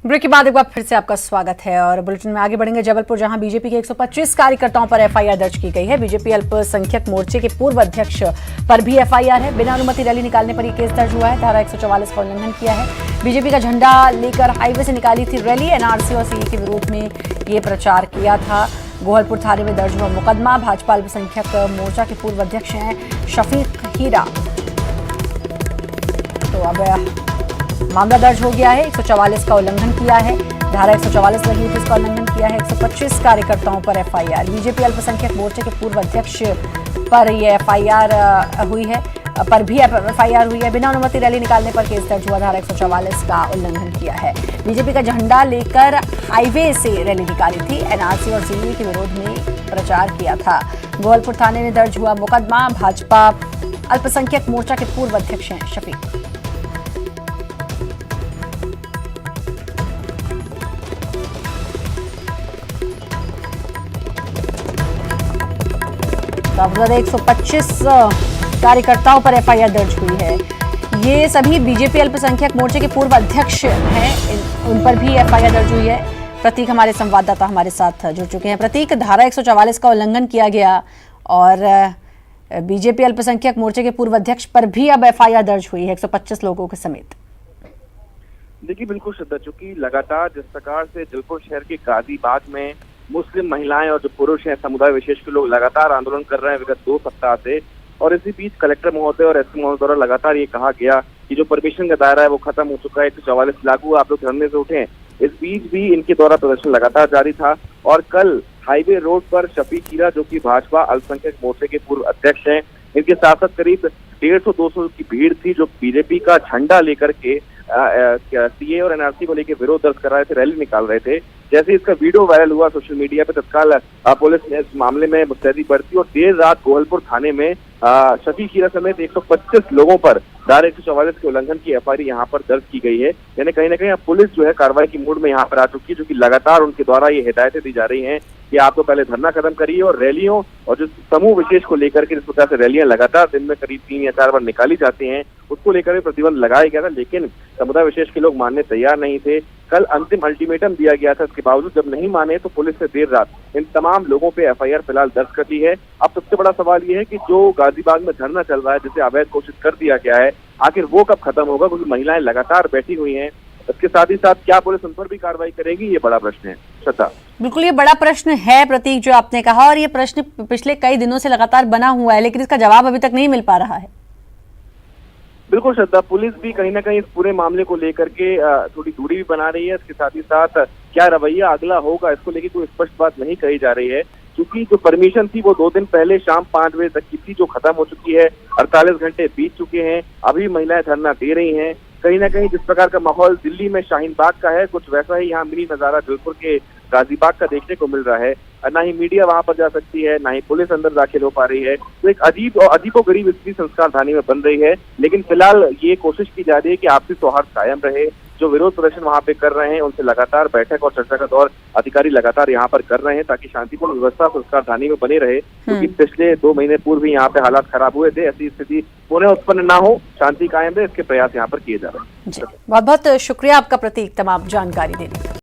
Break के बाद एक बार फिर से आपका स्वागत है और बुलेटिन में आगे बढ़ेंगे जबलपुर, जहां बीजेपी के 125 कार्यकर्ताओं पर एफआईआर दर्ज की गई है। बीजेपी अल्पसंख्यक मोर्चे के पूर्व अध्यक्ष पर भी एफआईआर है। बिना अनुमति रैली निकालने पर यह केस दर्ज हुआ है। धारा 144 का उल्लंघन किया है। बीजेपी का झंडा लेकर हाईवे से निकाली थी रैली। एनआरसी और सीए के विरोध में ये प्रचार किया था। गोहलपुर थाने में दर्ज हुआ मुकदमा। भाजपा अल्पसंख्यक मोर्चा के पूर्व अध्यक्ष हैं शफीक हीरा। तो अब मामला दर्ज हो गया है। 144 का उल्लंघन किया है। धारा 144 लगी हुई, इसका उल्लंघन किया है। 125 कार्यकर्ताओं पर एफआईआर। बीजेपी अल्पसंख्यक मोर्चे के पूर्व अध्यक्ष पर यह एफआईआर हुई है। बिना अनुमति रैली निकालने पर केस दर्ज हुआ। धारा 144 का उल्लंघन किया है। बीजेपी का झंडा लेकर हाईवे से रैली निकाली थी। एनआरसी और सीए के विरोध में प्रचार किया था। गोहलपुर थाने में दर्ज हुआ मुकदमा। भाजपा अल्पसंख्यक मोर्चा के पूर्व अध्यक्ष हैं शफीक। अब 125 कार्यकर्ताओं पर एफआईआर दर्ज हुई है। ये सभी बीजेपी अल्पसंख्यक मोर्चे के पूर्व अध्यक्ष हैं। उन पर भी एफआईआर दर्ज हुई है। प्रतीक हमारे संवाददाता हमारे साथ जुड़ चुके हैं। प्रतीक, धारा 144 का उल्लंघन किया गया और बीजेपी अल्पसंख्यक मोर्चे के पूर्व अध्यक्ष पर भी अब एफआईआर दर्ज हुई है 125 लोगों के समेत। देखिए, बिल्कुल श्रद्धा, चूंकि लगातार जिस प्रकार से जबलपुर शहर के गाजीबाग में मुस्लिम महिलाएं और जो पुरुष हैं, समुदाय विशेष के लोग लगातार आंदोलन कर रहे हैं विगत 2 सप्ताह से, और इसी बीच कलेक्टर महोदय और एसपी महोदय द्वारा लगातार ये कहा गया कि जो परमिशन का दायरा है वो खत्म हो चुका है, 144 लागू, आप लोग धरने से उठें। इस बीच भी इनके द्वारा प्रदर्शन लगातार जारी था और कल हाईवे रोड पर शफीक हीरा, जो कि भाजपा अल्पसंख्यक मोर्चे के पूर्व अध्यक्ष हैं, इनके साथ साथ करीब 150-200 की भीड़ थी जो बीजेपी का झंडा लेकर के सीए और एनआरसी को लेकर विरोध दर्ज कर रहे थे, रैली निकाल रहे थे। जैसे ही इसका वीडियो वायरल हुआ सोशल मीडिया पे, तत्काल पुलिस ने इस मामले में मुस्तैदी बरती और देर रात गोहलपुर थाने में शफीक हीरा समेत 125 लोगों पर धारा 144 के उल्लंघन की एफआईआर यहाँ पर दर्ज की गई है। यानी कहीं ना कहीं पुलिस जो है कार्रवाई की मूड में यहाँ पर आ चुकी है, जो कि लगातार उनके द्वारा ये हिदायतें दी जा रही हैं कि आप तो पहले धरना खत्म करिए और रैलियों और जो समूह विशेष को लेकर के जिस प्रकार से रैलियां लगातार दिन में करीब 3 या 4 बार निकाली जाती हैं, उसको लेकर भी प्रतिबंध लगाया गया था, लेकिन समुदाय विशेष के लोग मानने तैयार नहीं थे। कल अंतिम अल्टीमेटम दिया गया था, इसके बावजूद जब नहीं माने तो पुलिस ने देर रात इन तमाम लोगों पे एफआईआर फिलहाल दर्ज कर दी है। अब सबसे बड़ा सवाल ये है कि जो गाजीबाग में धरना चल रहा है, जिसे अवैध घोषित कर दिया गया है, आखिर वो कब खत्म होगा, क्योंकि महिलाएं लगातार बैठी हुई हैं। इसके साथ ही साथ क्या पुलिस उन पर भी कार्रवाई करेगी, ये बड़ा प्रश्न है। श्रद्धा, बिल्कुल ये बड़ा प्रश्न है प्रतीक, जो आपने कहा, और ये प्रश्न पिछले कई दिनों से लगातार बना हुआ है, लेकिन इसका जवाब अभी तक नहीं मिल पा रहा है। बिल्कुल श्रद्धा, पुलिस भी कहीं ना कहीं इस पूरे मामले को लेकर के थोड़ी दूरी भी बना रही है। इसके साथ ही साथ क्या रवैया अगला होगा, इसको लेकर कोई स्पष्ट बात नहीं कही जा रही है, क्योंकि जो परमिशन थी वो 2 दिन पहले शाम 5 बजे तक की थी, जो खत्म हो चुकी है। 48 घंटे बीत चुके हैं, अभी महिलाएं धरना दे रही हैं। कहीं ना कहीं जिस प्रकार का माहौल दिल्ली में शाहीन बाग का है, कुछ वैसा ही यहाँ मिनी नजारा जबलपुर के गाजीबाग का देखने को मिल रहा है। ना ही मीडिया वहां पर जा सकती है, ना ही पुलिस अंदर दाखिल हो पा रही है। तो एक अजीबोगरीब स्थिति संस्कारधानी में बन रही है। लेकिन फिलहाल ये कोशिश की जा रही है कि आपसी सौहार्द कायम रहे। जो विरोध प्रदर्शन वहां पे कर रहे हैं, उनसे लगातार बैठक और चर्चा का दौर अधिकारी लगातार यहाँ पर कर रहे हैं, ताकि शांतिपूर्ण व्यवस्था संस्कारधानी में बनी रहे। क्योंकि पिछले 2 महीने पूर्व यहाँ पे हालात खराब हुए थे, ऐसी स्थिति पुनः उत्पन्न ना हो, शांति कायम रहे, इसके प्रयास यहाँ पर किए जा रहे हैं। बहुत बहुत शुक्रिया आपका प्रतीक, तमाम जानकारी देने के लिए।